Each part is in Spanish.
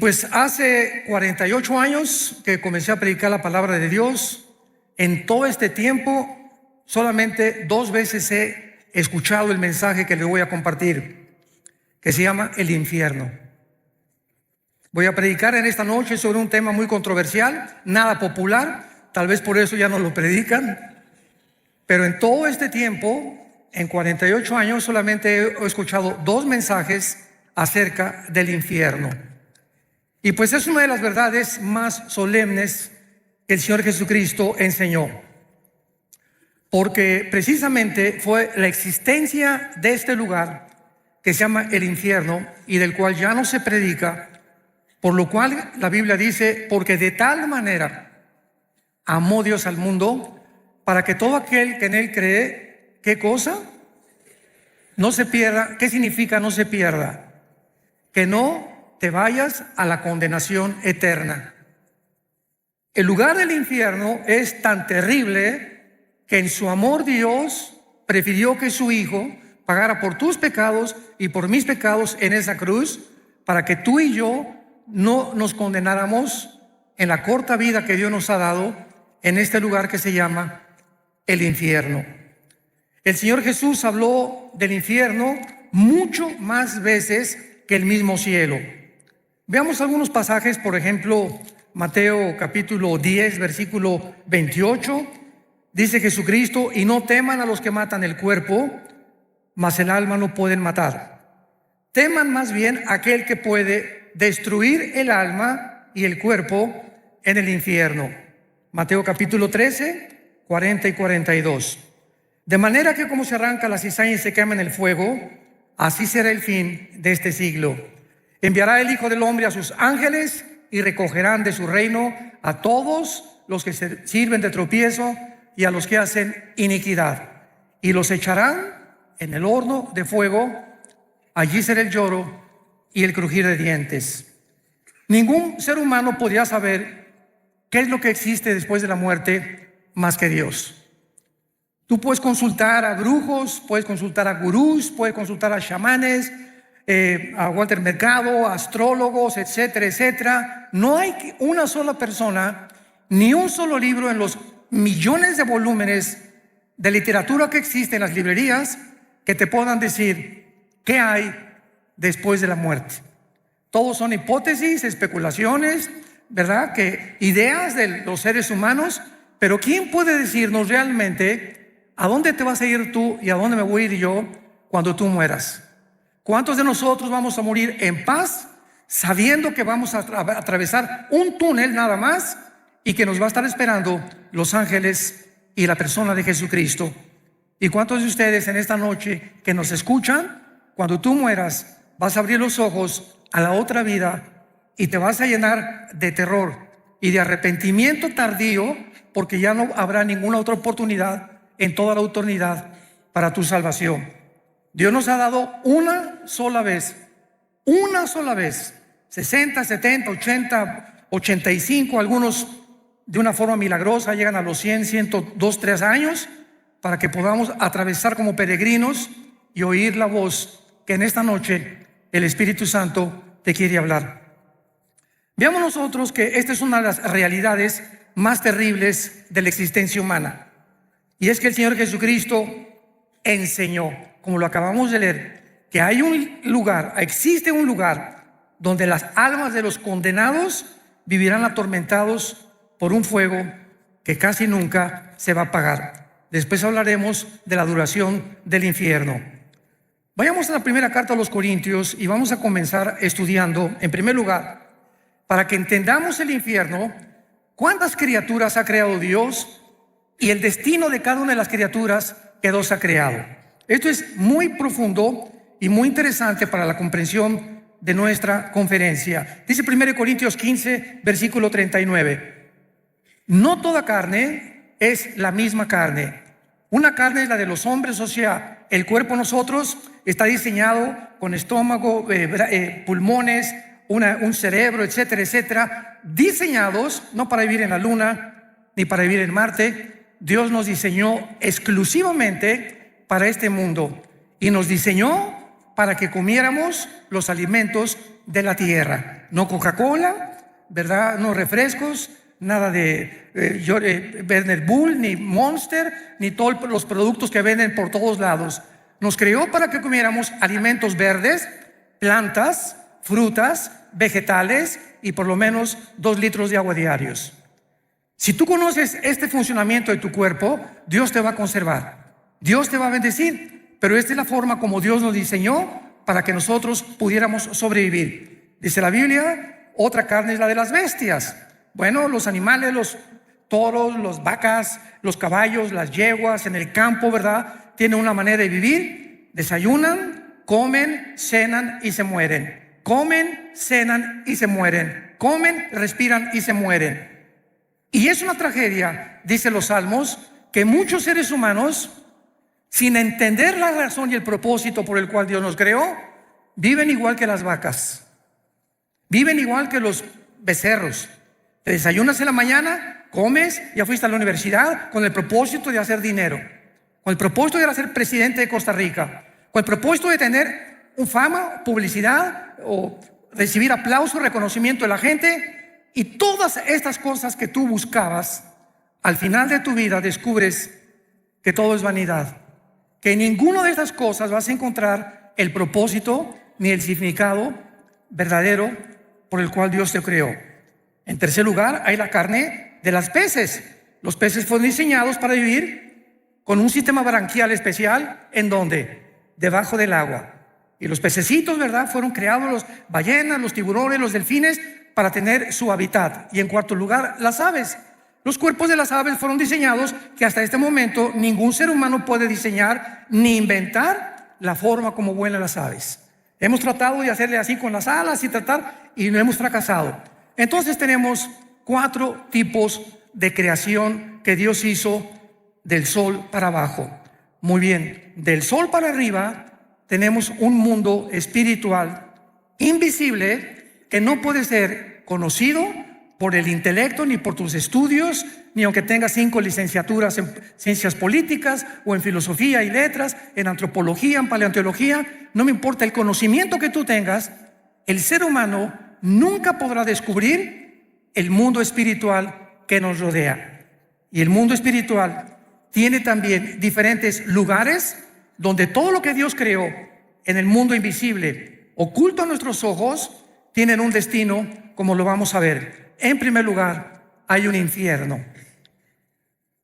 pues hace 48 años que comencé a predicar la palabra de Dios. En todo este tiempo solamente 2 veces he escuchado el mensaje que les voy a compartir, que se llama el infierno. Voy a predicar en esta noche sobre un tema muy controversial, nada popular, tal vez por eso ya no lo predican, pero en todo este tiempo, en 48 años, solamente he escuchado 2 mensajes acerca del infierno. Y pues es una de las verdades más solemnes que el Señor Jesucristo enseñó, porque precisamente fue la existencia de este lugar que se llama el infierno y del cual ya no se predica, por lo cual la Biblia dice: porque de tal manera amó Dios al mundo, para que todo aquel que en él cree, ¿qué cosa? No se pierda. ¿Qué significa no se pierda? Que no te vayas a la condenación eterna. El lugar del infierno es tan terrible que en su amor Dios prefirió que su Hijo pagara por tus pecados y por mis pecados en esa cruz, para que tú y yo no nos condenáramos en la corta vida que Dios nos ha dado en este lugar que se llama el infierno. El Señor Jesús habló del infierno mucho más veces que el mismo cielo. Veamos algunos pasajes, por ejemplo, Mateo capítulo 10, versículo 28. Dice Jesucristo: y no teman a los que matan el cuerpo, mas el alma no pueden matar. Teman más bien a aquel que puede destruir el alma y el cuerpo en el infierno. Mateo capítulo 13, 40 y 42. De manera que como se arranca la cizaña y se quema en el fuego, así será el fin de este siglo. Enviará el Hijo del Hombre a sus ángeles y recogerán de su reino a todos los que se sirven de tropiezo y a los que hacen iniquidad, y los echarán en el horno de fuego. Allí será el lloro y el crujir de dientes. Ningún ser humano podría saber qué es lo que existe después de la muerte más que Dios. Tú puedes consultar a brujos, puedes consultar a gurús, puedes consultar a chamanes, a Walter Mercado, a astrólogos, etcétera, etcétera. No hay una sola persona, ni un solo libro en los millones de volúmenes de literatura que existen en las librerías que te puedan decir qué hay después de la muerte. Todos son hipótesis, especulaciones, ¿verdad? Que ideas de los seres humanos, pero ¿quién puede decirnos realmente a dónde te vas a ir tú y a dónde me voy a ir yo cuando tú mueras? ¿Cuántos de nosotros vamos a morir en paz, sabiendo que vamos a atravesar un túnel nada más y que nos va a estar esperando los ángeles y la persona de Jesucristo? ¿Y cuántos de ustedes en esta noche que nos escuchan, cuando tú mueras, vas a abrir los ojos a la otra vida y te vas a llenar de terror y de arrepentimiento tardío, porque ya no habrá ninguna otra oportunidad en toda la eternidad para tu salvación? Dios nos ha dado una sola vez, 60, 70, 80, 85, algunos de una forma milagrosa llegan a los 100, 102, 3 años, para que podamos atravesar como peregrinos y oír la voz que en esta noche el Espíritu Santo te quiere hablar. Veamos nosotros que esta es una de las realidades más terribles de la existencia humana, y es que el Señor Jesucristo enseñó, como lo acabamos de leer, que hay un lugar, existe un lugar donde las almas de los condenados vivirán atormentados por un fuego que casi nunca se va a apagar. Después hablaremos de la duración del infierno. Vayamos a la primera carta a los Corintios y vamos a comenzar estudiando, en primer lugar, para que entendamos el infierno, cuántas criaturas ha creado Dios y el destino de cada una de las criaturas que Dios ha creado. Esto es muy profundo y muy interesante para la comprensión de nuestra conferencia. Dice 1 Corintios 15, versículo 39. No toda carne es la misma carne. Una carne es la de los hombres, o sea, el cuerpo de nosotros está diseñado con estómago, pulmones, un cerebro, etcétera, etcétera, diseñados no para vivir en la luna ni para vivir en Marte. Dios nos diseñó exclusivamente para este mundo y nos diseñó para que comiéramos los alimentos de la tierra. No Coca-Cola, ¿verdad? No refrescos, nada de Werner Bull, ni Monster, ni todos los productos que venden por todos lados. Nos creó para que comiéramos alimentos verdes, plantas, frutas, vegetales y por lo menos 2 litros de agua diarios. Si tú conoces este funcionamiento de tu cuerpo, Dios te va a conservar, Dios te va a bendecir, pero esta es la forma como Dios nos diseñó para que nosotros pudiéramos sobrevivir. Dice la Biblia, otra carne es la de las bestias. Bueno, los animales, los toros, las vacas, los caballos, las yeguas en el campo, ¿verdad? Tienen una manera de vivir, desayunan, comen, cenan y se mueren. Comen, cenan y se mueren. Comen, respiran y se mueren. Y es una tragedia, dicen los salmos, que muchos seres humanos, sin entender la razón y el propósito por el cual Dios nos creó, viven igual que las vacas, viven igual que los becerros. Te desayunas en la mañana, comes, ya fuiste a la universidad con el propósito de hacer dinero, con el propósito de ser presidente de Costa Rica, con el propósito de tener fama, publicidad o recibir aplauso, reconocimiento de la gente. Y todas estas cosas que tú buscabas, al final de tu vida descubres que todo es vanidad, que en ninguna de estas cosas vas a encontrar el propósito ni el significado verdadero por el cual Dios te creó. En tercer lugar, hay la carne de las peces. Los peces fueron diseñados para vivir con un sistema branquial especial. ¿En dónde? Debajo del agua. Y los pececitos, ¿verdad? Fueron creados, los ballenas, los tiburones, los delfines, para tener su hábitat. Y en cuarto lugar, las aves. Los cuerpos de las aves fueron diseñados que hasta este momento ningún ser humano puede diseñar ni inventar la forma como vuelan las aves. Hemos tratado de hacerle así con las alas y no hemos fracasado. Entonces tenemos 4 tipos de creación que Dios hizo del sol para abajo. Muy bien, del sol para arriba tenemos un mundo espiritual invisible que no puede ser conocido por el intelecto, ni por tus estudios, ni aunque tengas 5 licenciaturas en ciencias políticas o en filosofía y letras, en antropología, en paleontología. No me importa el conocimiento que tú tengas, el ser humano nunca podrá descubrir el mundo espiritual que nos rodea. Y el mundo espiritual tiene también diferentes lugares donde todo lo que Dios creó en el mundo invisible, oculto a nuestros ojos, tienen un destino, como lo vamos a ver. En primer lugar, hay un infierno.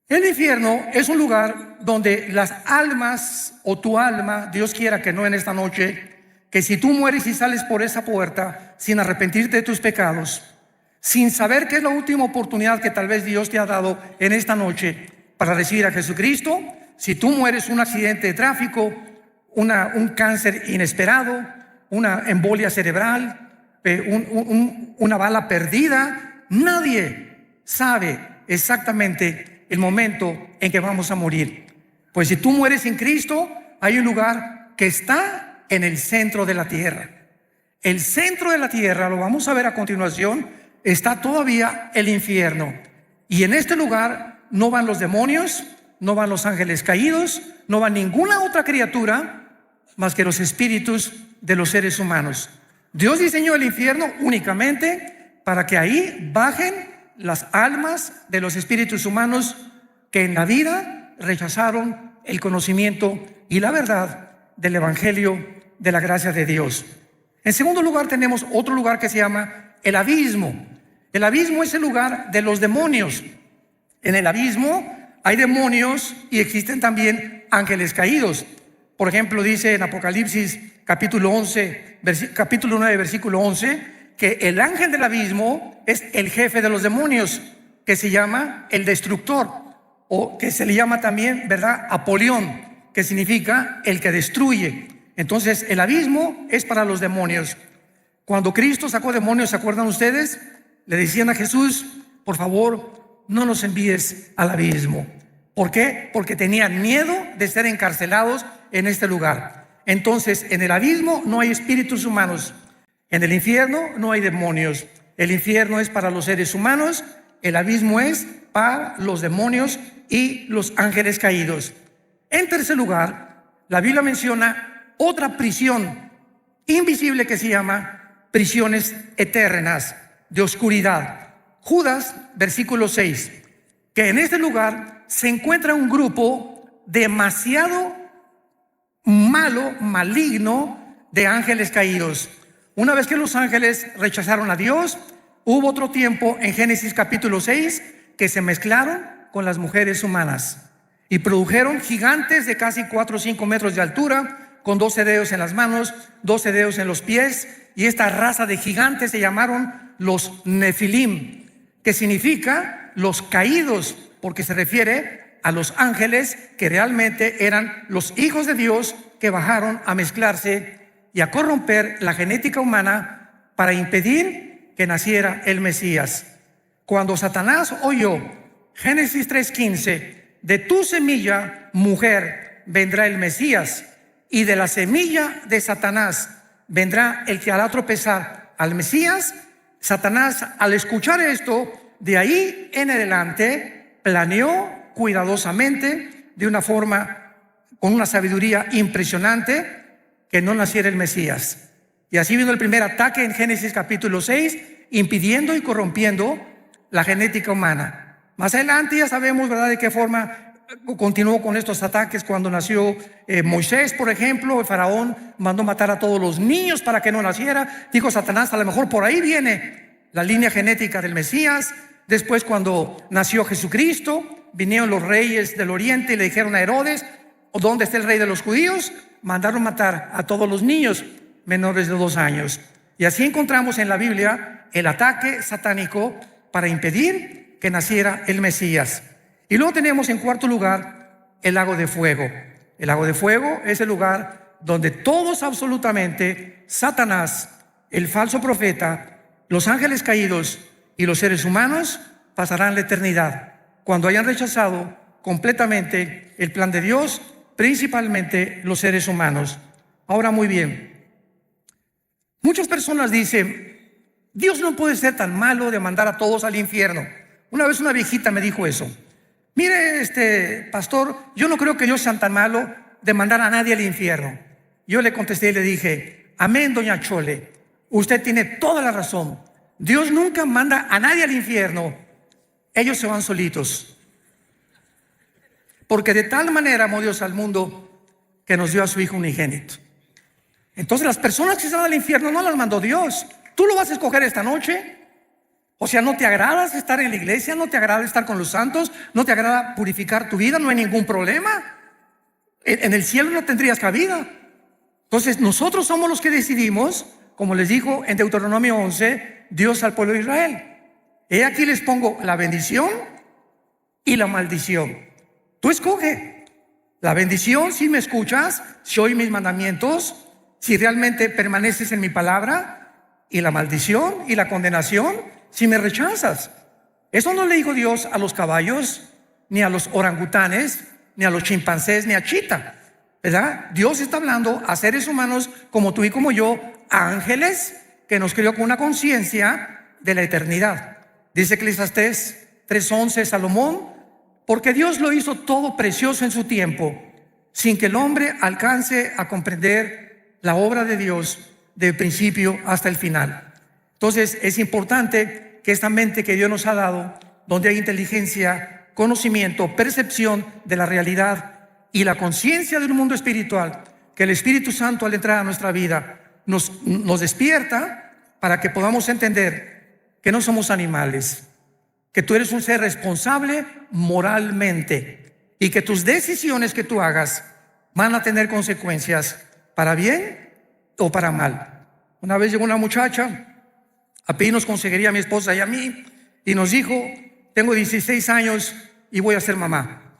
El infierno es un lugar donde las almas, o tu alma, Dios quiera que no en esta noche, que si tú mueres y sales por esa puerta sin arrepentirte de tus pecados, sin saber que es la última oportunidad que tal vez Dios te ha dado en esta noche para recibir a Jesucristo, si tú mueres un accidente de tráfico, un cáncer inesperado, una embolia cerebral, una bala perdida, nadie sabe exactamente el momento en que vamos a morir. Pues si tú mueres sin Cristo, hay un lugar que está en el centro de la tierra. El centro de la tierra, lo vamos a ver a continuación, está todavía el infierno. Y en este lugar no van los demonios, no van los ángeles caídos, no va ninguna otra criatura más que los espíritus de los seres humanos. Dios diseñó el infierno únicamente para que ahí bajen las almas de los espíritus humanos que en la vida rechazaron el conocimiento y la verdad del evangelio de la gracia de Dios. En segundo lugar, tenemos otro lugar que se llama el abismo. El abismo es el lugar de los demonios. En el abismo hay demonios y existen también ángeles caídos. Por ejemplo, dice en Apocalipsis capítulo 9, versículo 11, que el ángel del abismo es el jefe de los demonios, que se llama el destructor, o que se le llama también, ¿verdad?, Apolión, que significa el que destruye. Entonces, el abismo es para los demonios. Cuando Cristo sacó demonios, ¿se acuerdan ustedes? Le decían a Jesús: por favor, no los envíes al abismo. ¿Por qué? Porque tenían miedo de ser encarcelados en este lugar. Entonces, en el abismo no hay espíritus humanos. En el infierno no hay demonios. El infierno es para los seres humanos. El abismo es para los demonios y los ángeles caídos. En tercer lugar, la Biblia menciona otra prisión invisible que se llama prisiones eternas de oscuridad. Judas, versículo 6, que en este lugar se encuentra un grupo demasiado malo, maligno, de ángeles caídos. Una vez que los ángeles rechazaron a Dios, hubo otro tiempo en Génesis capítulo 6 que se mezclaron con las mujeres humanas y produjeron gigantes de casi 4 o 5 metros de altura, con 12 dedos en las manos, 12 dedos en los pies, y esta raza de gigantes se llamaron los Nefilim, que significa los caídos, porque se refiere a los ángeles que realmente eran los hijos de Dios que bajaron a mezclarse y a corromper la genética humana para impedir que naciera el Mesías. Cuando Satanás oyó Génesis 3:15, de tu semilla, mujer, vendrá el Mesías, y de la semilla de Satanás vendrá el que hará tropezar al Mesías, Satanás, al escuchar esto, de ahí en adelante planeó cuidadosamente, de una forma, con una sabiduría impresionante, que no naciera el Mesías. Y así vino el primer ataque en Génesis capítulo 6, impidiendo y corrompiendo la genética humana. Más adelante ya sabemos, ¿verdad?, de qué forma continuó con estos ataques cuando nació Moisés, por ejemplo. El faraón mandó matar a todos los niños para que no naciera. Dijo Satanás, a lo mejor por ahí viene la línea genética del Mesías. Después, cuando nació Jesucristo, vinieron los reyes del oriente y le dijeron a Herodes, ¿dónde está el rey de los judíos? Mandaron matar a todos los niños menores de 2 años. Y así encontramos en la Biblia el ataque satánico para impedir que naciera el Mesías. Y luego tenemos en cuarto lugar el lago de fuego. El lago de fuego es el lugar donde todos, absolutamente, Satanás, el falso profeta, los ángeles caídos y los seres humanos pasarán la eternidad cuando hayan rechazado completamente el plan de Dios, principalmente los seres humanos. Ahora, muy bien, muchas personas dicen, Dios no puede ser tan malo de mandar a todos al infierno. Una vez una viejita me dijo eso. Mire, pastor, yo no creo que Dios sea tan malo de mandar a nadie al infierno. Yo le contesté y le dije, amén, doña Chole, usted tiene toda la razón. Dios nunca manda a nadie al infierno. Ellos se van solitos. Porque de tal manera amó Dios al mundo que nos dio a su Hijo unigénito. Entonces las personas que se van al infierno no las mandó Dios. Tú lo vas a escoger esta noche. O sea, ¿no te agrada estar en la iglesia? ¿No te agrada estar con los santos? ¿No te agrada purificar tu vida? No hay ningún problema. En el cielo no tendrías cabida. Entonces nosotros somos los que decidimos, como les dijo en Deuteronomio 11, Dios al pueblo de Israel. He aquí les pongo la bendición y la maldición. Tú escoge. La bendición, si me escuchas, si oyes mis mandamientos, si realmente permaneces en mi palabra, y la maldición y la condenación, si me rechazas. Eso no le dijo Dios a los caballos, ni a los orangutanes, ni a los chimpancés, ni a Chita, ¿verdad? Dios está hablando a seres humanos como tú y como yo, ángeles, que nos creó con una conciencia de la eternidad. Dice Eclesiastés 3:11, Salomón, porque Dios lo hizo todo precioso en su tiempo, sin que el hombre alcance a comprender la obra de Dios del principio hasta el final. Entonces es importante que esta mente que Dios nos ha dado, donde hay inteligencia, conocimiento, percepción de la realidad y la conciencia del mundo espiritual, que el Espíritu Santo al entrar a nuestra vida nos despierta para que podamos entender que no somos animales, que tú eres un ser responsable moralmente y que tus decisiones que tú hagas van a tener consecuencias para bien o para mal. Una vez llegó una muchacha a pedirnos consejería a mi esposa y a mí y nos dijo, tengo 16 años y voy a ser mamá.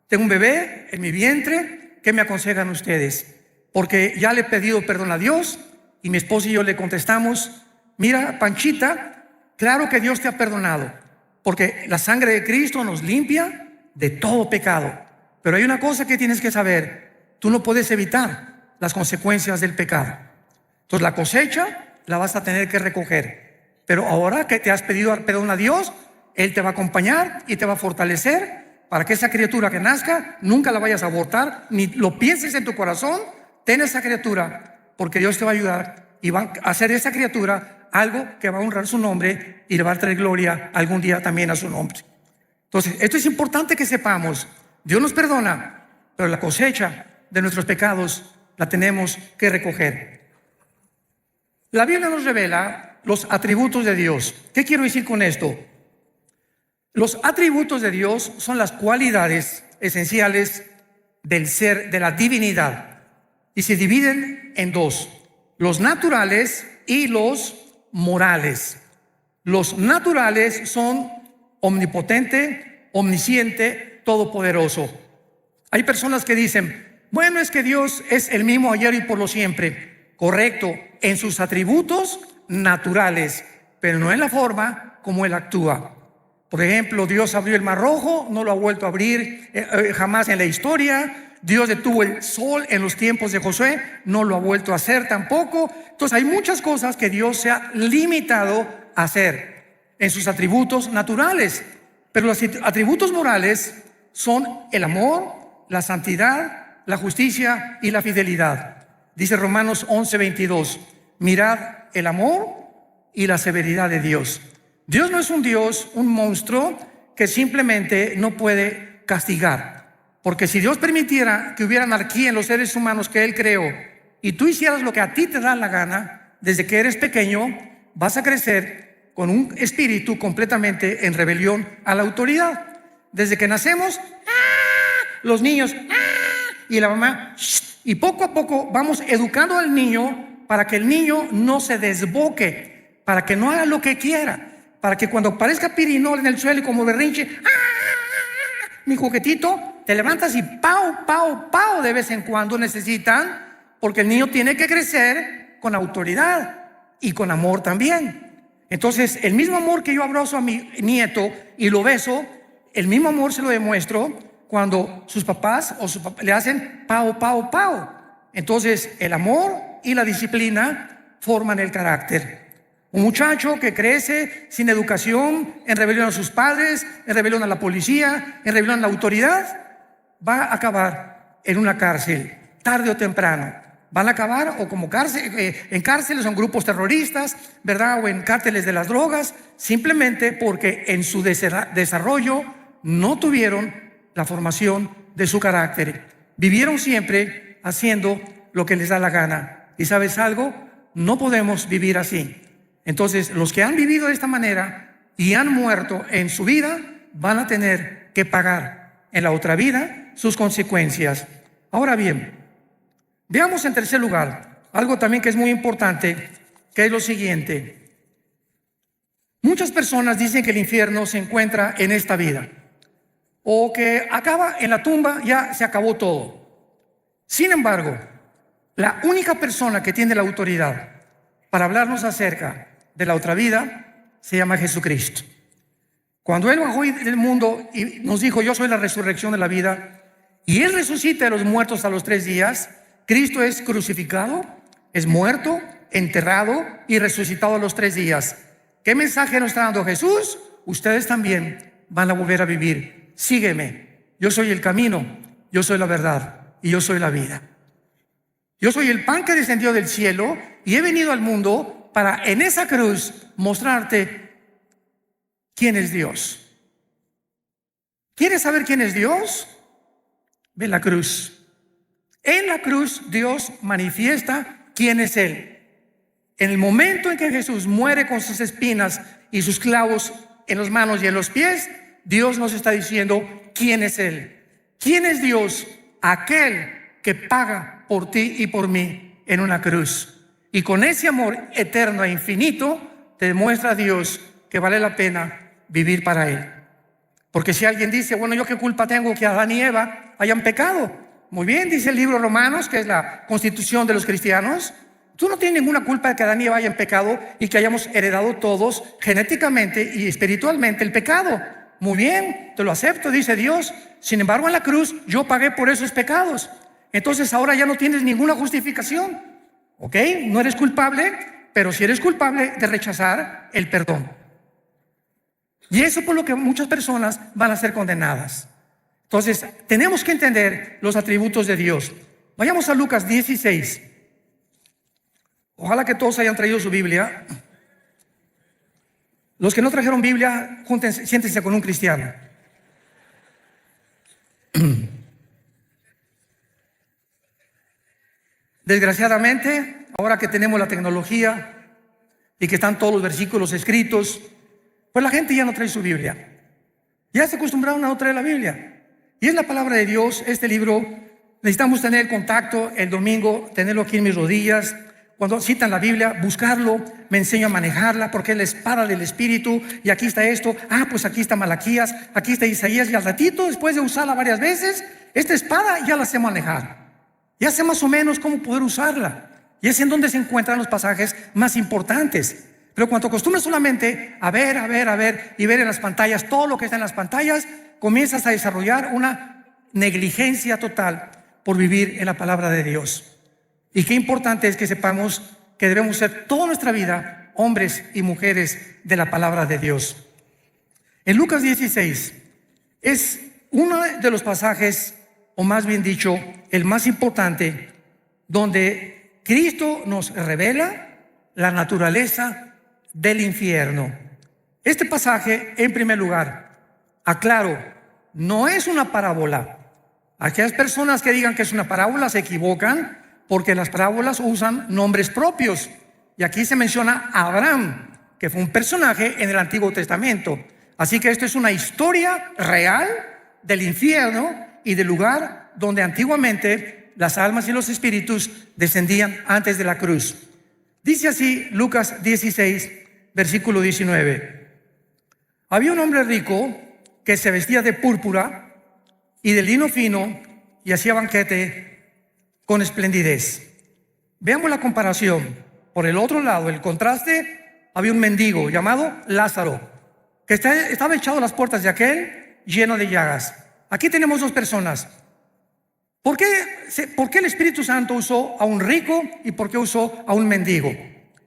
Tengo un bebé en mi vientre, ¿qué me aconsejan ustedes? Porque ya le he pedido perdón a Dios y mi esposa y yo le contestamos, mira, Panchita, claro que Dios te ha perdonado, porque la sangre de Cristo nos limpia de todo pecado. Pero hay una cosa que tienes que saber, tú no puedes evitar las consecuencias del pecado. Entonces la cosecha la vas a tener que recoger. Pero ahora que te has pedido perdón a Dios, Él te va a acompañar y te va a fortalecer para que esa criatura que nazca nunca la vayas a abortar, ni lo pienses en tu corazón. Ten esa criatura, porque Dios te va a ayudar y van a hacer de esa criatura algo que va a honrar su nombre y le va a traer gloria algún día también a su nombre. Entonces, esto es importante que sepamos. Dios nos perdona, pero la cosecha de nuestros pecados la tenemos que recoger. La Biblia nos revela los atributos de Dios. ¿Qué quiero decir con esto? Los atributos de Dios son las cualidades esenciales del ser, de la divinidad, y se dividen en dos: los naturales y los morales. Los naturales son omnipotente, omnisciente, todopoderoso. Hay personas que dicen, bueno, es que Dios es el mismo ayer y por lo siempre. Correcto, en sus atributos naturales, pero no en la forma como Él actúa. Por ejemplo, Dios abrió el Mar Rojo, no lo ha vuelto a abrir jamás en la historia. Dios detuvo el sol en los tiempos de Josué, no lo ha vuelto a hacer tampoco. Entonces hay muchas cosas que Dios se ha limitado a hacer en sus atributos naturales, pero los atributos morales son el amor, la santidad, la justicia y la fidelidad. Dice Romanos 11:22, mirad el amor y la severidad de Dios. Dios no es un Dios, un monstruo que simplemente no puede castigar. Porque si Dios permitiera que hubiera anarquía en los seres humanos que Él creó y tú hicieras lo que a ti te da la gana, desde que eres pequeño, vas a crecer con un espíritu completamente en rebelión a la autoridad. Desde que nacemos, los niños, y la mamá, y poco a poco vamos educando al niño para que el niño no se desboque, para que no haga lo que quiera, para que cuando aparezca pirinol en el suelo y como berrinche, mi juguetito, te levantas y pau, pau, pau de vez en cuando necesitan, porque el niño tiene que crecer con autoridad y con amor también. Entonces, el mismo amor que yo abrazo a mi nieto y lo beso, el mismo amor se lo demuestro cuando sus papás le hacen pau, pau, pau. Entonces, el amor y la disciplina forman el carácter. Un muchacho que crece sin educación, en rebelión a sus padres, en rebelión a la policía, en rebelión a la autoridad, va a acabar en una cárcel, tarde o temprano. Van a acabar o como en cárceles, son grupos terroristas, ¿verdad? O en cárteles de las drogas, simplemente porque en su desarrollo no tuvieron la formación de su carácter. Vivieron siempre haciendo lo que les da la gana. ¿Y sabes algo? No podemos vivir así. Entonces, los que han vivido de esta manera y han muerto en su vida, van a tener que pagar en la otra vida sus consecuencias. Ahora bien, veamos en tercer lugar algo también que es muy importante, que es lo siguiente. Muchas personas dicen que el infierno se encuentra en esta vida, o que acaba en la tumba, ya se acabó todo. Sin embargo, la única persona que tiene la autoridad para hablarnos acerca de la otra vida se llama Jesucristo. Cuando Él bajó del mundo y nos dijo, yo soy la resurrección de la vida, y Él resucita de los muertos a los 3 días, Cristo es crucificado, es muerto, enterrado y resucitado a los 3 días. ¿Qué mensaje nos está dando Jesús? Ustedes también van a volver a vivir. Sígueme. Yo soy el camino, yo soy la verdad y yo soy la vida. Yo soy el pan que descendió del cielo y he venido al mundo para en esa cruz mostrarte quién es Dios. ¿Quieres saber quién es Dios? Ve la cruz. En la cruz Dios manifiesta quién es Él. En el momento en que Jesús muere con sus espinas y sus clavos en las manos y en los pies, Dios nos está diciendo quién es Él. ¿Quién es Dios? Aquel que paga por ti y por mí en una cruz. Y con ese amor eterno e infinito te demuestra a Dios que vale la pena vivir para Él. Porque si alguien dice, bueno, ¿yo qué culpa tengo que Adán y Eva hayan pecado? Muy bien, dice el libro de Romanos, que es la constitución de los cristianos. Tú no tienes ninguna culpa de que Adán y Eva hayan pecado y que hayamos heredado todos genéticamente y espiritualmente el pecado. Muy bien, te lo acepto, dice Dios. Sin embargo, en la cruz yo pagué por esos pecados. Entonces ahora ya no tienes ninguna justificación. ¿Ok? No eres culpable, pero sí eres culpable de rechazar el perdón. Y eso por lo que muchas personas van a ser condenadas. Entonces, tenemos que entender los atributos de Dios. Vayamos a Lucas 16. Ojalá que todos hayan traído su Biblia. Los que no trajeron Biblia, siéntense con un cristiano. Desgraciadamente, ahora que tenemos la tecnología y que están todos los versículos escritos, pues la gente ya no trae su Biblia. Ya se acostumbraron a no traer la Biblia. Y es la palabra de Dios. Este libro necesitamos tener contacto el domingo, tenerlo aquí en mis rodillas. Cuando citan la Biblia, buscarlo, me enseño a manejarla porque es la espada del Espíritu. Y aquí está esto, pues aquí está Malaquías, aquí está Isaías. Y al ratito, después de usarla varias veces, esta espada ya la sé manejar. Ya sé más o menos cómo poder usarla. Y es en donde se encuentran los pasajes más importantes. Pero cuando acostumbras solamente a ver y ver en las pantallas todo lo que está en las pantallas, comienzas a desarrollar una negligencia total por vivir en la palabra de Dios. Y qué importante es que sepamos que debemos ser toda nuestra vida hombres y mujeres de la palabra de Dios. En Lucas 16 es uno de los pasajes, o más bien dicho, el más importante, donde Cristo nos revela la naturaleza del infierno. Este pasaje, en primer lugar, aclaro, no es una parábola. Aquellas personas que digan que es una parábola se equivocan, porque las parábolas usan nombres propios. Y aquí se menciona a Abraham, que fue un personaje en el Antiguo Testamento. Así que esto es una historia real del infierno y del lugar donde antiguamente las almas y los espíritus descendían antes de la cruz. Dice así Lucas 16, versículo 19. Había un hombre rico que se vestía de púrpura y de lino fino y hacía banquete con esplendidez. Veamos la comparación. Por el otro lado, el contraste, había un mendigo llamado Lázaro, que estaba echado a las puertas de aquel lleno de llagas. Aquí tenemos dos personas. ¿Por qué el Espíritu Santo usó a un rico y por qué usó a un mendigo?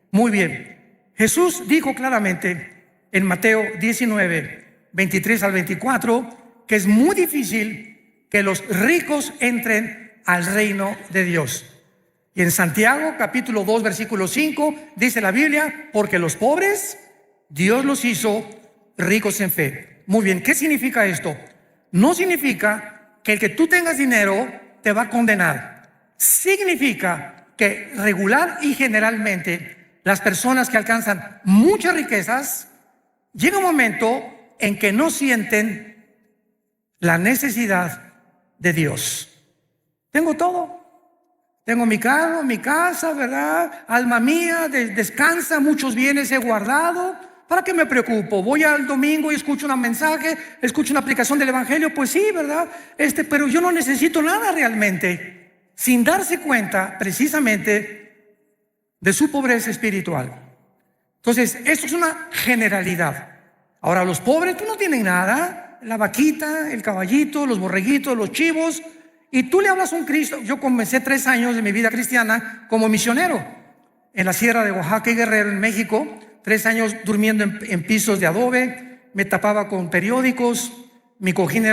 Muy bien. Jesús dijo claramente en Mateo 19, 23 al 24, que es muy difícil que los ricos entren al reino de Dios. Y en Santiago capítulo 2 versículo 5 dice la Biblia, porque los pobres Dios los hizo ricos en fe. Muy bien, ¿qué significa esto? No significa que el que tú tengas dinero te va a condenar. Significa que regular y generalmente las personas que alcanzan muchas riquezas, llega un momento en que no sienten la necesidad de Dios. Tengo todo. Tengo mi carro, mi casa, ¿verdad? Alma mía, descansa, muchos bienes he guardado. ¿Para qué me preocupo? Voy al domingo y escucho un mensaje, escucho una aplicación del Evangelio, pues sí, ¿verdad? Pero yo no necesito nada realmente, sin darse cuenta precisamente de su pobreza espiritual. Entonces, esto es una generalidad. Ahora, los pobres, tú no tienen nada, la vaquita, el caballito, los borreguitos, los chivos, y tú le hablas a un Cristo. Yo comencé 3 años de mi vida cristiana como misionero en la sierra de Oaxaca y Guerrero, en México. 3 años durmiendo en pisos de adobe, me tapaba con periódicos, mi cojín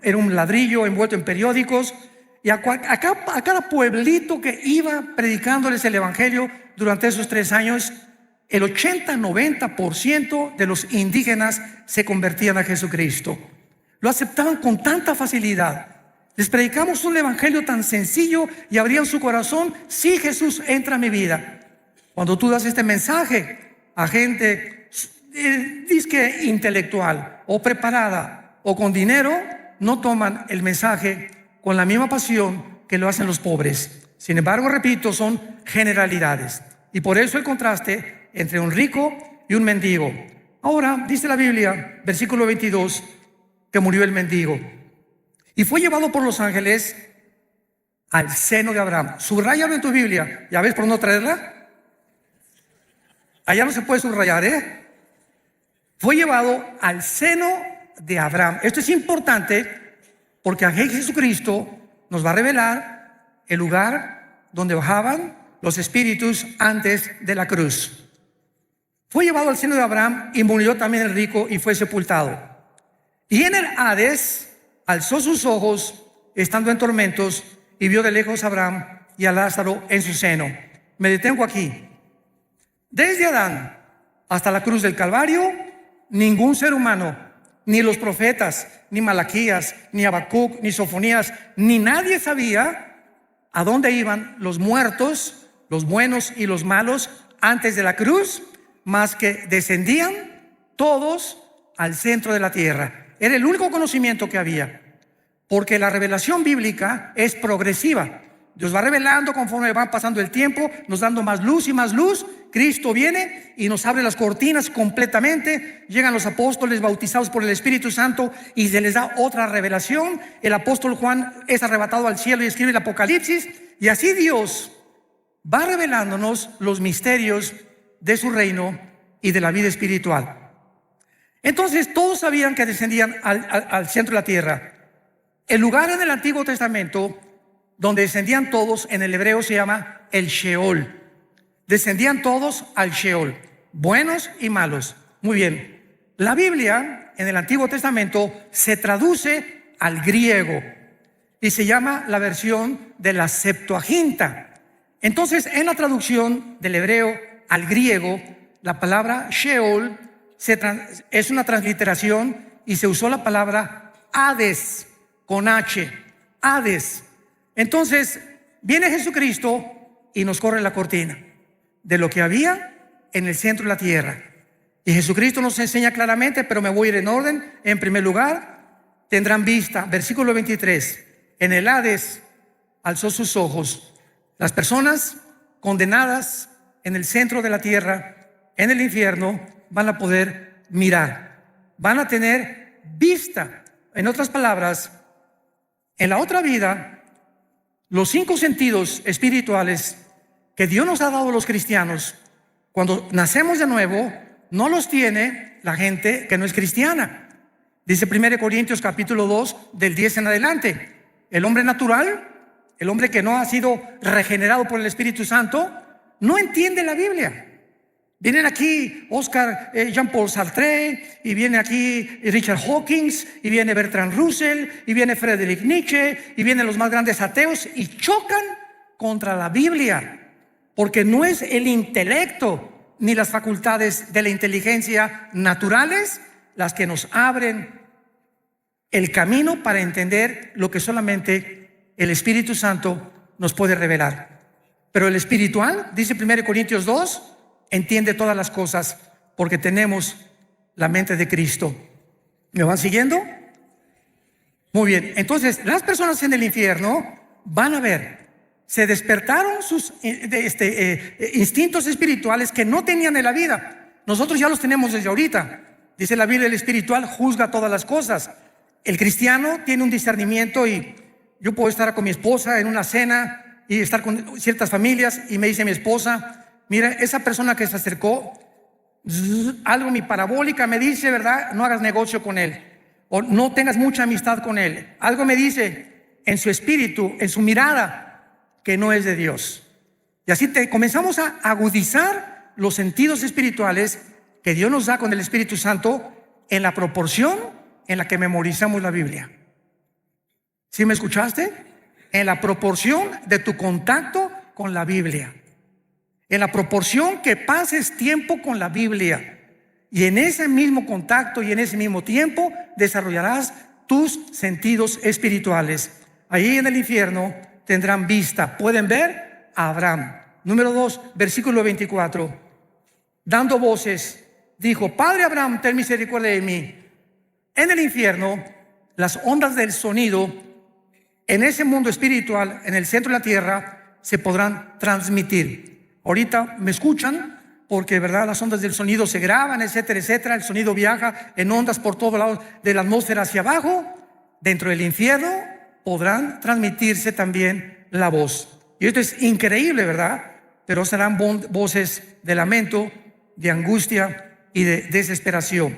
era un ladrillo envuelto en periódicos, y a cada pueblito que iba predicándoles el Evangelio durante esos 3 años, el 80-90% de los indígenas se convertían a Jesucristo. Lo aceptaban con tanta facilidad. Les predicamos un Evangelio tan sencillo y abrían su corazón. Sí, Jesús, entra a mi vida. Cuando tú das este mensaje a gente disque intelectual o preparada o con dinero, no toman el mensaje con la misma pasión que lo hacen los pobres. Sin embargo, repito, son generalidades, y por eso el contraste entre un rico y un mendigo. Ahora dice la Biblia, versículo 22, que murió el mendigo y fue llevado por los ángeles al seno de Abraham. Subráyalo en tu Biblia. ¿Ya ves por no traerla? Allá no se puede subrayar, ¿eh? Fue llevado al seno de Abraham. Esto es importante porque aquí Jesucristo nos va a revelar el lugar donde bajaban los espíritus antes de la cruz. Fue llevado al seno de Abraham y murió también el rico y fue sepultado. Y en el Hades alzó sus ojos estando en tormentos y vio de lejos a Abraham y a Lázaro en su seno. Me detengo aquí. Desde Adán hasta la cruz del Calvario, ningún ser humano, ni los profetas, ni Malaquías, ni Habacuc, ni Sofonías, ni nadie sabía a dónde iban los muertos, los buenos y los malos antes de la cruz, más que descendían todos al centro de la tierra. Era el único conocimiento que había, porque la revelación bíblica es progresiva. Dios va revelando conforme va pasando el tiempo, nos dando más luz y más luz. Cristo viene y nos abre las cortinas completamente. Llegan los apóstoles bautizados por el Espíritu Santo y se les da otra revelación. El apóstol Juan es arrebatado al cielo y escribe el Apocalipsis. Y así Dios va revelándonos los misterios de su reino y de la vida espiritual. Entonces todos sabían que descendían al centro de la tierra. El lugar en el Antiguo Testamento donde descendían todos, en el hebreo se llama el Sheol. Descendían todos al Sheol, buenos y malos. Muy bien. La Biblia en el Antiguo Testamento se traduce al griego y se llama la versión de la Septuaginta. Entonces, en la traducción del hebreo al griego, la palabra Sheol es una transliteración y se usó la palabra Hades con H, Hades. Entonces viene Jesucristo y nos corre la cortina de lo que había en el centro de la tierra. Y Jesucristo nos enseña claramente, pero me voy a ir en orden. En primer lugar, tendrán vista, versículo 23, en el Hades alzó sus ojos. Las personas condenadas en el centro de la tierra, en el infierno, van a poder mirar, van a tener vista. En otras palabras, en la otra vida, los 5 sentidos espirituales que Dios nos ha dado a los cristianos, cuando nacemos de nuevo, no los tiene la gente que no es cristiana. Dice 1 Corintios capítulo 2, del 10 en adelante. El hombre natural, el hombre que no ha sido regenerado por el Espíritu Santo, no entiende la Biblia. Vienen aquí Jean-Paul Sartre, y viene aquí Richard Hawkins, y viene Bertrand Russell, y viene Friedrich Nietzsche, y vienen los más grandes ateos y chocan contra la Biblia, porque no es el intelecto ni las facultades de la inteligencia naturales las que nos abren el camino para entender lo que solamente el Espíritu Santo nos puede revelar. Pero el espiritual, dice 1 Corintios 2, entiende todas las cosas porque tenemos la mente de Cristo. ¿Me van siguiendo? Muy bien. Entonces, las personas en el infierno van a ver, se despertaron sus instintos espirituales que no tenían en la vida. Nosotros ya los tenemos desde ahorita. Dice la Biblia, el espiritual juzga todas las cosas. El cristiano tiene un discernimiento, y yo puedo estar con mi esposa en una cena y estar con ciertas familias, y me dice mi esposa: mira, esa persona que se acercó, algo mi parabólica me dice, ¿verdad? No hagas negocio con él, o no tengas mucha amistad con él. Algo me dice en su espíritu, en su mirada, que no es de Dios. Y así comenzamos a agudizar los sentidos espirituales que Dios nos da con el Espíritu Santo en la proporción en la que memorizamos la Biblia. ¿Sí me escuchaste? En la proporción de tu contacto con la Biblia, en la proporción que pases tiempo con la Biblia, y en ese mismo contacto y en ese mismo tiempo desarrollarás tus sentidos espirituales. Allí en el infierno tendrán vista, pueden ver a Abraham. Número 2, versículo 24. Dando voces, dijo: Padre Abraham, ten misericordia de mí. En el infierno, las ondas del sonido, en ese mundo espiritual, en el centro de la tierra, se podrán transmitir. Ahorita me escuchan porque, ¿verdad?, las ondas del sonido se graban, etcétera, etcétera. El sonido viaja en ondas por todos lados de la atmósfera hacia abajo. Dentro del infierno podrán transmitirse también la voz. Y esto es increíble, ¿verdad? Pero serán voces de lamento, de angustia y de desesperación.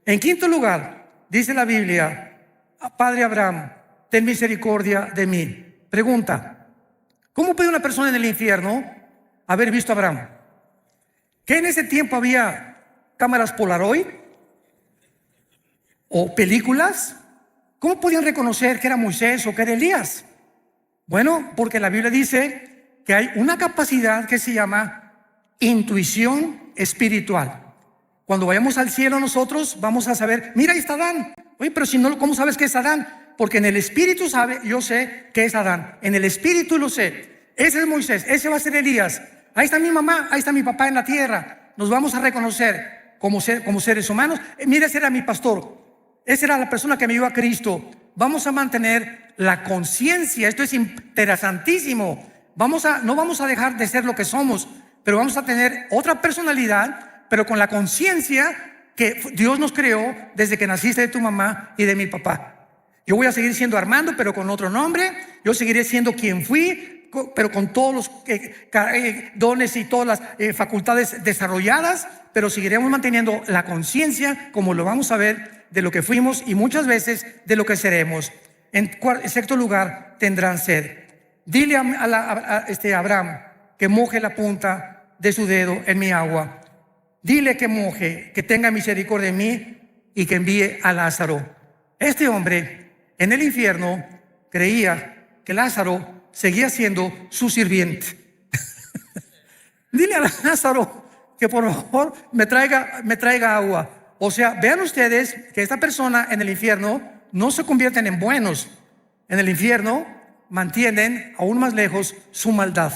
En quinto lugar, dice la Biblia: Padre Abraham, ten misericordia de mí. Pregunta: ¿cómo puede una persona en el infierno haber visto a Abraham? ¿Que en ese tiempo había cámaras Polaroid o películas? ¿Cómo podían reconocer que era Moisés o que era Elías? Bueno, porque la Biblia dice que hay una capacidad que se llama intuición espiritual. Cuando vayamos al cielo nosotros vamos a saber, mira, ahí está Adán. Oye, pero si no, ¿cómo sabes que es Adán? Porque en el espíritu yo sé que es Adán. En el espíritu lo sé. Ese es Moisés, ese va a ser Elías. Ahí está mi mamá, ahí está mi papá en la tierra. Nos vamos a reconocer como seres humanos. Mira, ese era mi pastor. Esa era la persona que me llevó a Cristo. Vamos a mantener la conciencia. Esto es interesantísimo. No vamos a dejar de ser lo que somos, pero vamos a tener otra personalidad, pero con la conciencia que Dios nos creó desde que naciste de tu mamá y de mi papá. Yo voy a seguir siendo Armando, pero con otro nombre. Yo seguiré siendo quien fui, pero con todos los dones y todas las facultades desarrolladas, pero seguiremos manteniendo la conciencia, como lo vamos a ver, de lo que fuimos y muchas veces de lo que seremos. En sexto lugar, tendrán sed. Dile a Abraham que moje la punta de su dedo en mi agua. Dile que moje, que tenga misericordia de mí y que envíe a Lázaro. Este hombre en el infierno creía que Lázaro seguía siendo su sirviente. Dile a Lázaro que por favor me traiga agua. O sea, vean ustedes que esta persona en el infierno no se convierten en buenos. En el infierno mantienen aún más lejos su maldad,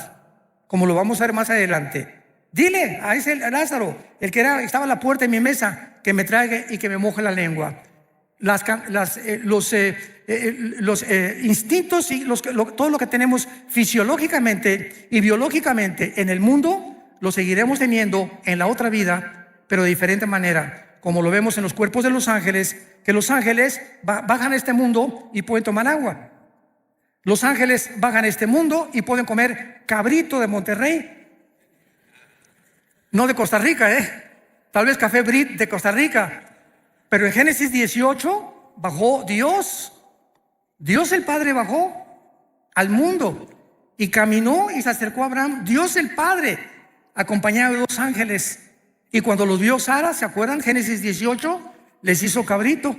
como lo vamos a ver más adelante. Dile a ese Lázaro, el que estaba a la puerta de mi mesa, que me traiga y que me moje la lengua. Los instintos y todo lo que tenemos fisiológicamente y biológicamente en el mundo, lo seguiremos teniendo en la otra vida, pero de diferente manera, como lo vemos en los cuerpos de los ángeles, que los ángeles bajan a este mundo y pueden tomar agua. Los ángeles bajan a este mundo y pueden comer cabrito de Monterrey. No de Costa Rica, tal vez café Brit de Costa Rica. Pero en Génesis 18 bajó Dios el Padre bajó al mundo y caminó y se acercó a Abraham, Dios el Padre, acompañado de dos ángeles. Y cuando los vio Sara, ¿se acuerdan? Génesis 18, les hizo cabrito.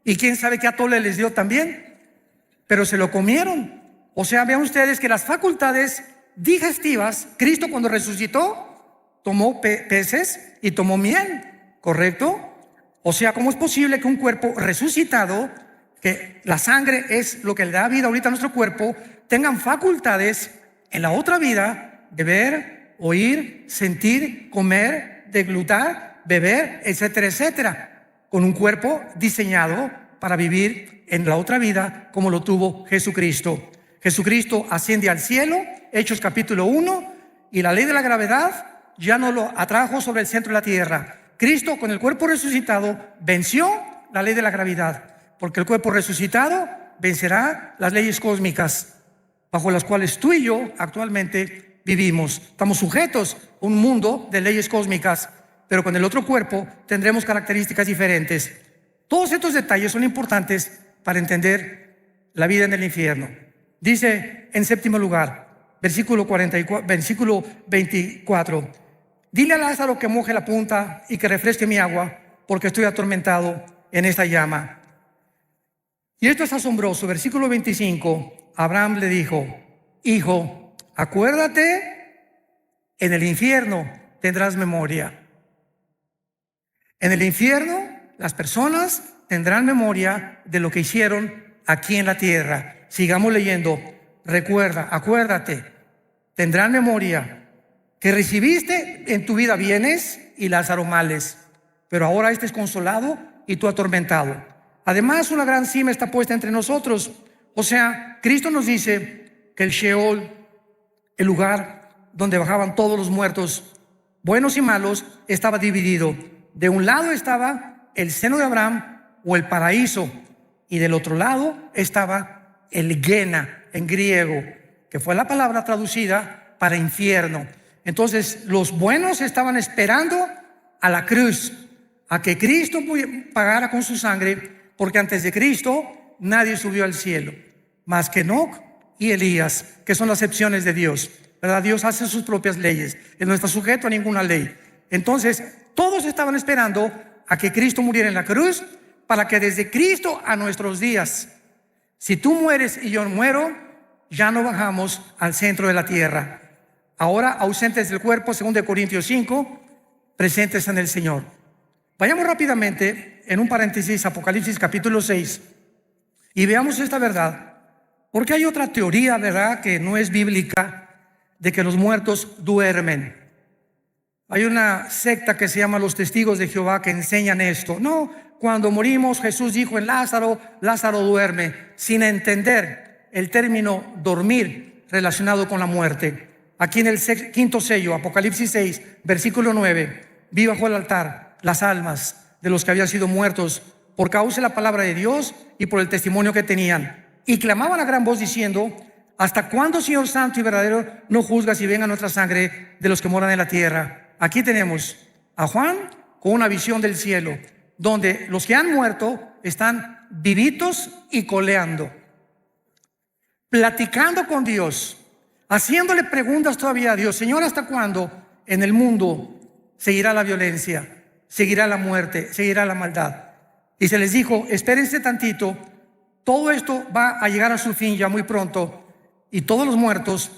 Y quién sabe qué atole les dio también. Pero se lo comieron. O sea, vean ustedes que las facultades digestivas, Cristo cuando resucitó, tomó peces y tomó miel, ¿correcto? O sea, ¿cómo es posible que un cuerpo resucitado, que la sangre es lo que le da vida ahorita a nuestro cuerpo, tengan facultades en la otra vida de ver, oír, sentir, comer, deglutar, beber, etcétera, etcétera, con un cuerpo diseñado para vivir en la otra vida como lo tuvo Jesucristo? Jesucristo asciende al cielo, Hechos capítulo 1, y la ley de la gravedad ya no lo atrajo sobre el centro de la tierra. Cristo con el cuerpo resucitado venció la ley de la gravedad, porque el cuerpo resucitado vencerá las leyes cósmicas bajo las cuales tú y yo actualmente vivimos. Estamos sujetos a un mundo de leyes cósmicas, pero con el otro cuerpo tendremos características diferentes. Todos estos detalles son importantes para entender la vida en el infierno. Dice en séptimo lugar, versículo 24, dile a Lázaro que moje la punta y que refresque mi agua, porque estoy atormentado en esta llama. Y esto es asombroso. Versículo 25, Abraham le dijo, hijo, acuérdate, en el infierno tendrás memoria. En el infierno las personas tendrán memoria de lo que hicieron aquí en la tierra. Sigamos leyendo. Recuerda, acuérdate, tendrán memoria que recibiste en tu vida bienes y Lázaro males, pero ahora este es consolado y tú atormentado. Además, una gran cima está puesta entre nosotros. O sea, Cristo nos dice que el Sheol, el lugar donde bajaban todos los muertos, buenos y malos, estaba dividido. De un lado estaba el seno de Abraham o el paraíso, y del otro lado estaba el Gena en griego, que fue la palabra traducida para infierno. Entonces los buenos estaban esperando a la cruz, a que Cristo pagara con su sangre, porque antes de Cristo nadie subió al cielo, más que Enoc y Elías, que son las excepciones de Dios, ¿verdad? Dios hace sus propias leyes, Él no está sujeto a ninguna ley. Entonces todos estaban esperando a que Cristo muriera en la cruz, para que desde Cristo a nuestros días, si tú mueres y yo muero, ya no bajamos al centro de la tierra. ahora ausentes del cuerpo, según de Corintios 5, presentes en el Señor. Vayamos rápidamente, en un paréntesis, Apocalipsis capítulo 6, y veamos esta verdad, porque hay otra teoría, ¿verdad?, que no es bíblica, de que los muertos duermen. Hay una secta que se llama los Testigos de Jehová que enseñan esto. No, cuando morimos, Jesús dijo en Lázaro, Lázaro duerme, sin entender el término dormir relacionado con la muerte. Aquí en el quinto sello, Apocalipsis 6, versículo 9, vi bajo el altar las almas de los que habían sido muertos por causa de la palabra de Dios y por el testimonio que tenían. Y clamaban a gran voz diciendo: ¿hasta cuándo, Señor santo y verdadero, no juzgas y venga nuestra sangre de los que moran en la tierra? Aquí tenemos a Juan con una visión del cielo, donde los que han muerto están vivitos y coleando, platicando con Dios, haciéndole preguntas todavía a Dios. Señor, ¿hasta cuándo en el mundo seguirá la violencia, seguirá la muerte, seguirá la maldad? Y se les dijo: espérense tantito, todo esto va a llegar a su fin ya muy pronto, y todos los muertos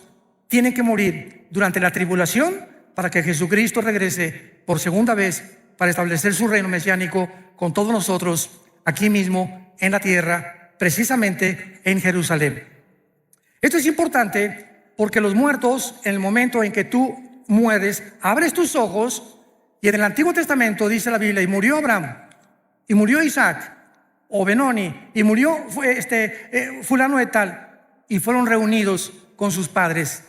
tienen que morir durante la tribulación para que Jesucristo regrese por segunda vez para establecer su reino mesiánico con todos nosotros aquí mismo en la tierra, precisamente en Jerusalén. Esto es importante porque los muertos, en el momento en que tú mueres, abres tus ojos, y en el Antiguo Testamento dice la Biblia: y murió Abraham, y murió Isaac, o Benoni, y murió fulano de tal, y fueron reunidos con sus padres.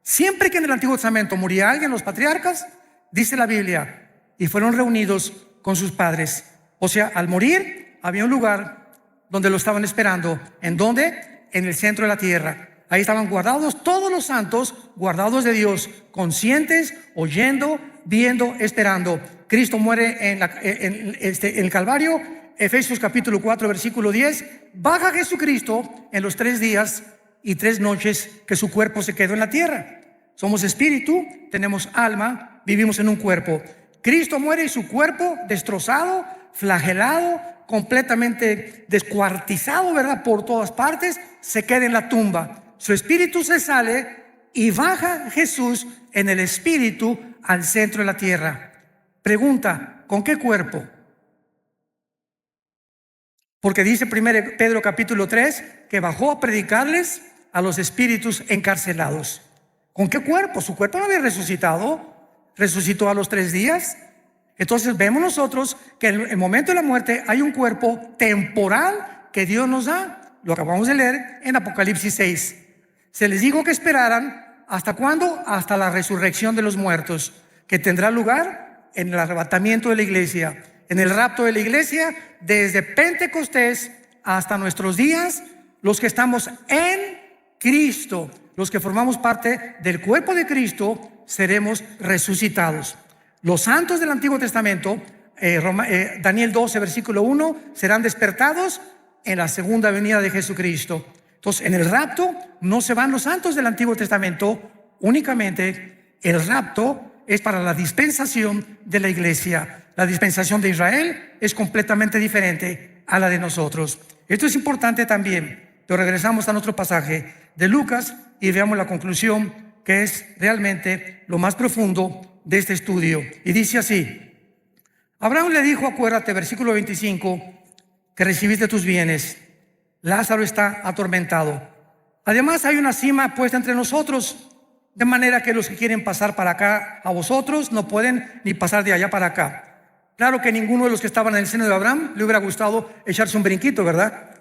Siempre que en el Antiguo Testamento moría alguien, los patriarcas, dice la Biblia, y fueron reunidos con sus padres. O sea, al morir había un lugar donde lo estaban esperando. ¿En dónde? En el centro de la tierra. Ahí estaban guardados todos los santos, guardados de Dios, conscientes, oyendo, viendo, esperando. Cristo muere en el Calvario. Efesios capítulo 4, versículo 10. Baja Jesucristo en los 3 días y 3 noches que su cuerpo se quedó en la tierra. Somos espíritu, tenemos alma, vivimos en un cuerpo. Cristo muere y su cuerpo destrozado, flagelado, completamente descuartizado, ¿verdad?, por todas partes, se queda en la tumba. Su espíritu se sale y baja Jesús en el espíritu al centro de la tierra. Pregunta: ¿con qué cuerpo? Porque dice 1 Pedro capítulo 3 que bajó a predicarles a los espíritus encarcelados. ¿Con qué cuerpo? Su cuerpo no había resucitado, resucitó a los 3 días. Entonces vemos nosotros que en el momento de la muerte hay un cuerpo temporal que Dios nos da. Lo acabamos de leer en Apocalipsis 6. Se les dijo que esperaran, ¿hasta cuándo? Hasta la resurrección de los muertos, que tendrá lugar en el arrebatamiento de la iglesia, en el rapto de la iglesia, desde Pentecostés hasta nuestros días. Los que estamos en Cristo, los que formamos parte del cuerpo de Cristo, seremos resucitados. Los santos del Antiguo Testamento, Daniel 12, versículo 1, serán despertados en la segunda venida de Jesucristo. Entonces, en el rapto no se van los santos del Antiguo Testamento, únicamente el rapto es para la dispensación de la iglesia. La dispensación de Israel es completamente diferente a la de nosotros. Esto es importante también, pero regresamos a nuestro pasaje de Lucas y veamos la conclusión, que es realmente lo más profundo de este estudio. Y dice así: Abraham le dijo, acuérdate, versículo 25, que recibiste tus bienes. Lázaro está atormentado. Además hay una cima puesta entre nosotros, de manera que los que quieren pasar para acá a vosotros no pueden ni pasar de allá para acá. Claro que ninguno de los que estaban en el seno de Abraham le hubiera gustado echarse un brinquito, ¿verdad?,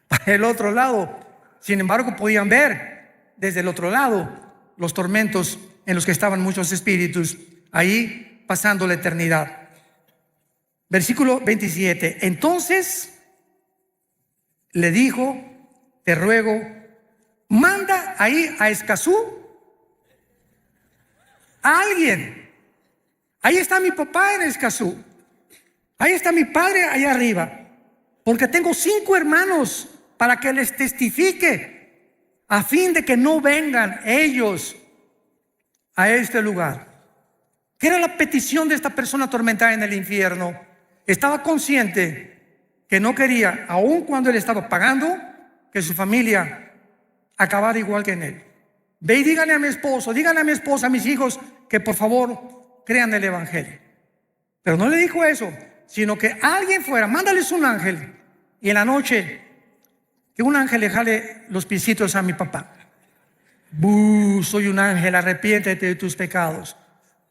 para el otro lado. Sin embargo, podían ver desde el otro lado los tormentos en los que estaban muchos espíritus, ahí pasando la eternidad. Versículo 27. Entonces le dijo: te ruego, manda ahí a Escazú a alguien. Ahí está mi papá en Escazú, ahí está mi padre allá arriba, porque tengo 5 hermanos para que les testifique, a fin de que no vengan ellos a este lugar. ¿Qué era la petición de esta persona atormentada en el infierno? Estaba consciente que no quería, aun cuando él estaba pagando, que su familia acabara igual que en él. ve y díganle a mi esposo, díganle a mi esposa, a mis hijos, que por favor crean el evangelio. Pero no le dijo eso, sino que alguien fuera, mándales un ángel, y en la noche que un ángel le jale los pisitos a mi papá. Soy un ángel, arrepiéntete de tus pecados.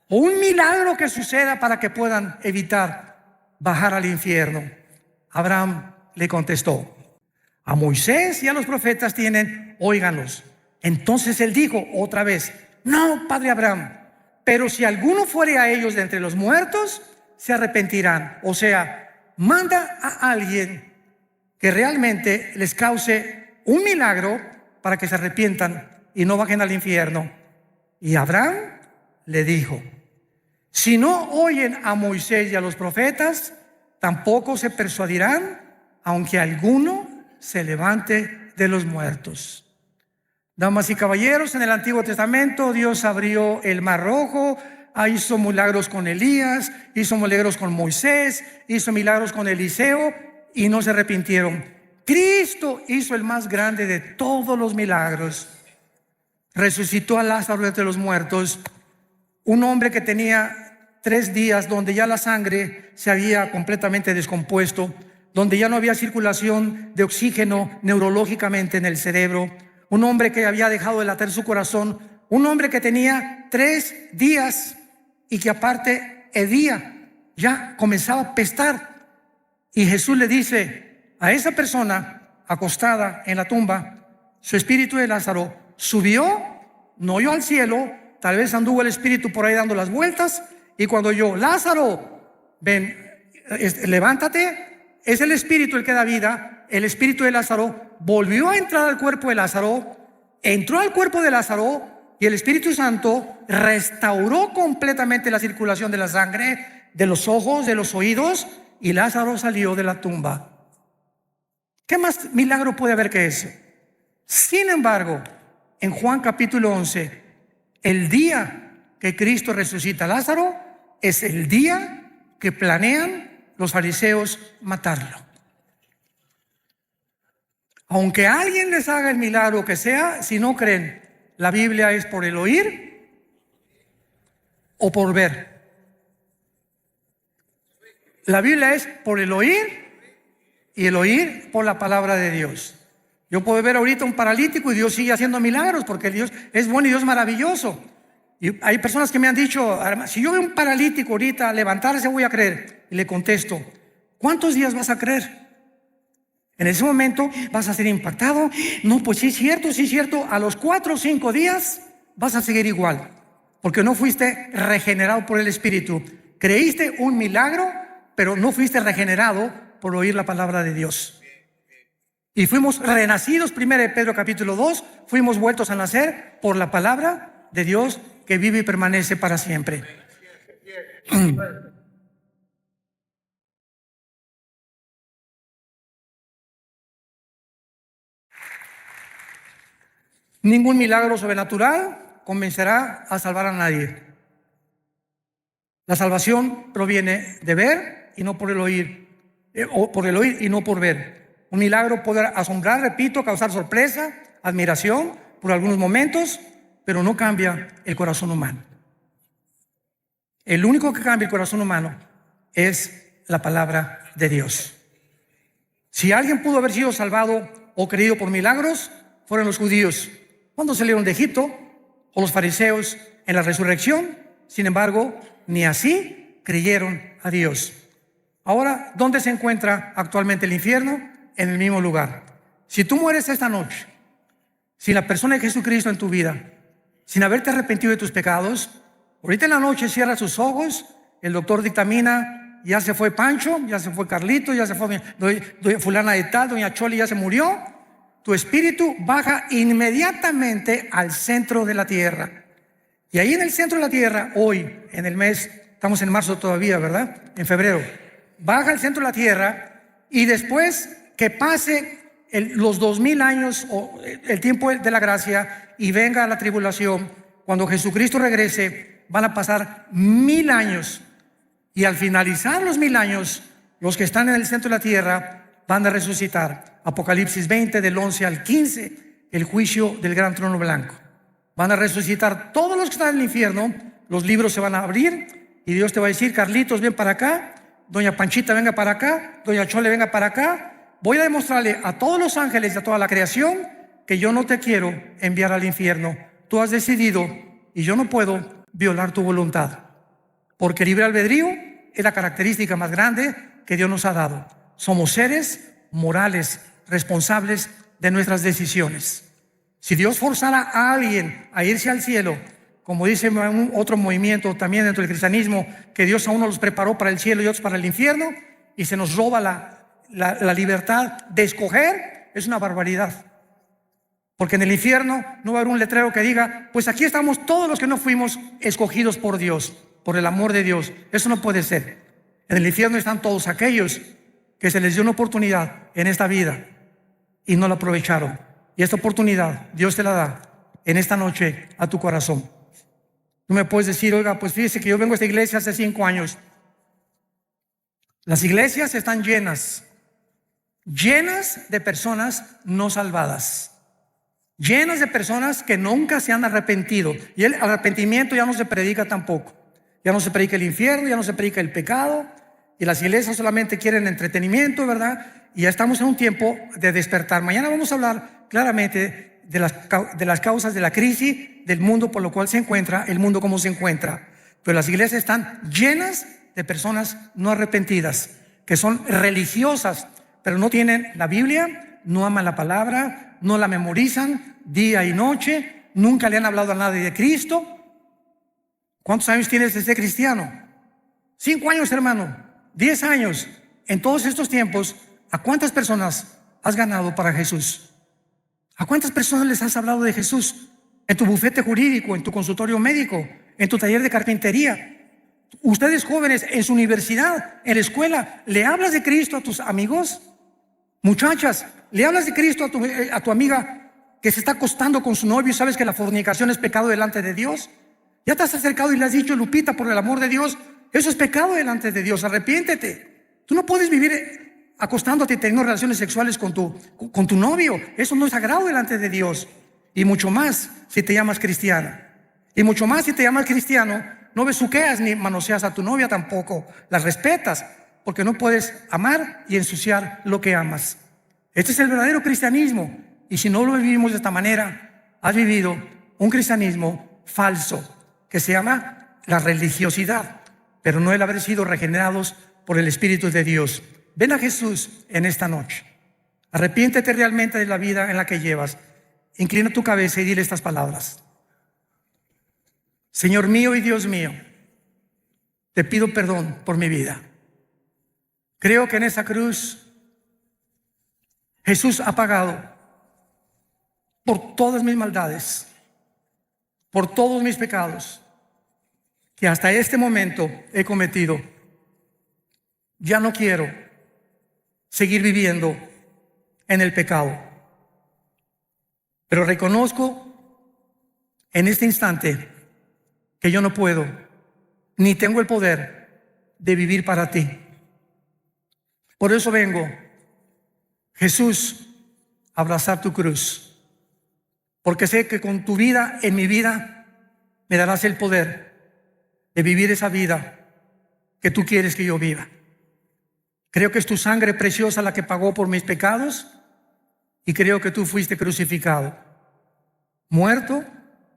O un milagro que suceda para que puedan evitar bajar al infierno. Abraham le contestó: a Moisés y a los profetas tienen, óiganlos. Entonces él dijo otra vez: no, padre Abraham, pero si alguno fuere a ellos de entre los muertos, se arrepentirán. O sea, manda a alguien que realmente les cause un milagro para que se arrepientan y no bajen al infierno. Y Abraham le dijo: si no oyen a Moisés y a los profetas, tampoco se persuadirán, aunque alguno se levante de los muertos. Damas y caballeros, en el Antiguo Testamento Dios abrió el Mar Rojo, hizo milagros con Elías, hizo milagros con Moisés, hizo milagros con Eliseo y no se arrepintieron. Cristo hizo el más grande de todos los milagros. Resucitó a Lázaro de entre los muertos, un hombre que tenía 3 días donde ya la sangre se había completamente descompuesto, donde ya no había circulación de oxígeno neurológicamente en el cerebro, un hombre que había dejado de latir su corazón, un hombre que tenía 3 días y que aparte hedía, ya comenzaba a pestar. Y Jesús le dice a esa persona acostada en la tumba: su espíritu de Lázaro subió, no oyó al cielo, tal vez anduvo el espíritu por ahí dando las vueltas, y cuando oyó: Lázaro, ven, levántate, es el espíritu el que da vida. El espíritu de Lázaro volvió a entrar al cuerpo de Lázaro, entró al cuerpo de Lázaro, y el Espíritu Santo restauró completamente la circulación de la sangre, de los ojos, de los oídos, y Lázaro salió de la tumba. ¿Qué más milagro puede haber que ese? Sin embargo, en Juan capítulo 11, el día que Cristo resucita a Lázaro es el día que planean los fariseos matarlo. Aunque alguien les haga el milagro que sea, si no creen, la Biblia es por el oír o por ver. La Biblia es por el oír, y el oír por la palabra de Dios. Yo puedo ver ahorita un paralítico y Dios sigue haciendo milagros, porque Dios es bueno y Dios es maravilloso. Y hay personas que me han dicho: si yo veo un paralítico ahorita levantarse, voy a creer. Y le contesto: ¿cuántos días vas a creer? En ese momento vas a ser impactado. No, pues sí es cierto. A los 4 o 5 días vas a seguir igual, porque no fuiste regenerado por el Espíritu. Creíste un milagro, pero no fuiste regenerado por oír la palabra de Dios. Y fuimos renacidos, 1 Pedro capítulo 2, fuimos vueltos a nacer por la palabra de Dios que vive y permanece para siempre. Ningún milagro sobrenatural convencerá a salvar a nadie. La salvación proviene de ver y no por el oír, o por el oír y no por ver. Un milagro puede asombrar, repito, causar sorpresa, admiración por algunos momentos, pero no cambia el corazón humano. El único que cambia el corazón humano es la palabra de Dios. Si alguien pudo haber sido salvado o creído por milagros, fueron los judíos cuando salieron de Egipto, o los fariseos en la resurrección. Sin embargo, ni así creyeron a Dios. Ahora, ¿dónde se encuentra actualmente el infierno? En el mismo lugar. Si tú mueres esta noche sin la persona de Jesucristo en tu vida, sin haberte arrepentido de tus pecados, ahorita en la noche cierra sus ojos, el doctor dictamina: ya se fue Pancho, ya se fue Carlito, ya se fue doña fulana de tal, doña Choli ya se murió. Tu espíritu baja inmediatamente al centro de la tierra. Y ahí en el centro de la tierra, hoy, en el mes, estamos en marzo todavía, ¿verdad? En febrero, baja al centro de la tierra, y después que pase los 2000 años o el tiempo de la gracia y venga la tribulación, cuando Jesucristo regrese, van a pasar 1000 años. Y al finalizar los 1000 años, los que están en el centro de la tierra van a resucitar. Apocalipsis 20, del 11 al 15, el juicio del gran trono blanco. Van a resucitar todos los que están en el infierno, los libros se van a abrir y Dios te va a decir: Carlitos, ven para acá, doña Panchita, venga para acá, doña Chole, venga para acá. Voy a demostrarle a todos los ángeles y a toda la creación que yo no te quiero enviar al infierno. Tú has decidido y yo no puedo violar tu voluntad, porque el libre albedrío es la característica más grande que Dios nos ha dado. Somos seres morales, responsables de nuestras decisiones. Si Dios forzara a alguien a irse al cielo, como dice otro movimiento también dentro del cristianismo, que Dios a uno los preparó para el cielo y otros para el infierno, y se nos roba la libertad de escoger, es una barbaridad. Porque en el infierno no va a haber un letrero que diga: pues aquí estamos todos los que no fuimos escogidos por Dios, por el amor de Dios. Eso no puede ser. En el infierno están todos aquellos que se les dio una oportunidad en esta vida y no la aprovecharon. Y esta oportunidad Dios te la da en esta noche a tu corazón. Tú me puedes decir: oiga, pues fíjese que yo vengo a esta iglesia hace 5 años. Las iglesias están llenas de personas no salvadas, llenas de personas que nunca se han arrepentido. Y el arrepentimiento ya no se predica tampoco. Ya no se predica el infierno, ya no se predica el pecado. Y las iglesias solamente quieren entretenimiento, ¿verdad? Y ya estamos en un tiempo de despertar. Mañana vamos a hablar claramente de las causas de la crisis del mundo por lo cual se encuentra el mundo como se encuentra. Pero las iglesias están llenas de personas no arrepentidas, que son religiosas, pero no tienen la Biblia, no aman la palabra, no la memorizan día y noche, nunca le han hablado a nadie de Cristo. ¿Cuántos años tienes de ser cristiano? 5 años, hermano. 10 años. En todos estos tiempos, ¿a cuántas personas has ganado para Jesús? ¿A cuántas personas les has hablado de Jesús? En tu bufete jurídico, en tu consultorio médico, en tu taller de carpintería. Ustedes jóvenes, en su universidad, en la escuela, ¿le hablas de Cristo a tus amigos? Muchachas, ¿le hablas de Cristo a tu amiga que se está acostando con su novio y sabes que la fornicación es pecado delante de Dios? ¿Ya te has acercado y le has dicho: Lupita, por el amor de Dios, eso es pecado delante de Dios, arrepiéntete? Tú no puedes vivir acostándote y teniendo relaciones sexuales con tu novio. Eso no es sagrado delante de Dios. Y mucho más si te llamas cristiana. Y mucho más si te llamas cristiano, no besuqueas ni manoseas a tu novia tampoco. La respetas, porque no puedes amar y ensuciar lo que amas. Este es el verdadero cristianismo. Y si no lo vivimos de esta manera, has vivido un cristianismo falso, que se llama la religiosidad, pero no el haber sido regenerados por el Espíritu de Dios. Ven a Jesús en esta noche. Arrepiéntete realmente de la vida en la que llevas. Inclina tu cabeza y dile estas palabras: Señor mío y Dios mío, te pido perdón por mi vida. Creo que en esa cruz Jesús ha pagado por todas mis maldades, por todos mis pecados que hasta este momento he cometido. Ya no quiero seguir viviendo en el pecado, pero reconozco en este instante que yo no puedo ni tengo el poder de vivir para ti. Por eso vengo, Jesús, a abrazar tu cruz, porque sé que con tu vida en mi vida me darás el poder de vivir esa vida que tú quieres que yo viva. Creo que es tu sangre preciosa la que pagó por mis pecados, y creo que tú fuiste crucificado, muerto,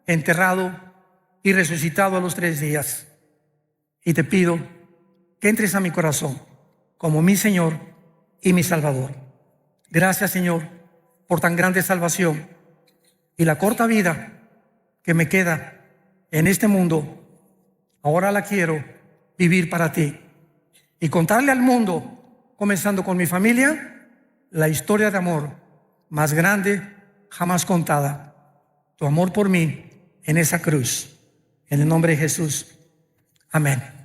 enterrado y resucitado a los 3 días. Y te pido que entres a mi corazón como mi Señor y mi Salvador. Gracias, Señor, por tan grande salvación y la corta vida que me queda en este mundo. Ahora la quiero vivir para ti y contarle al mundo, comenzando con mi familia, la historia de amor más grande jamás contada. Tu amor por mí en esa cruz. En el nombre de Jesús. Amén.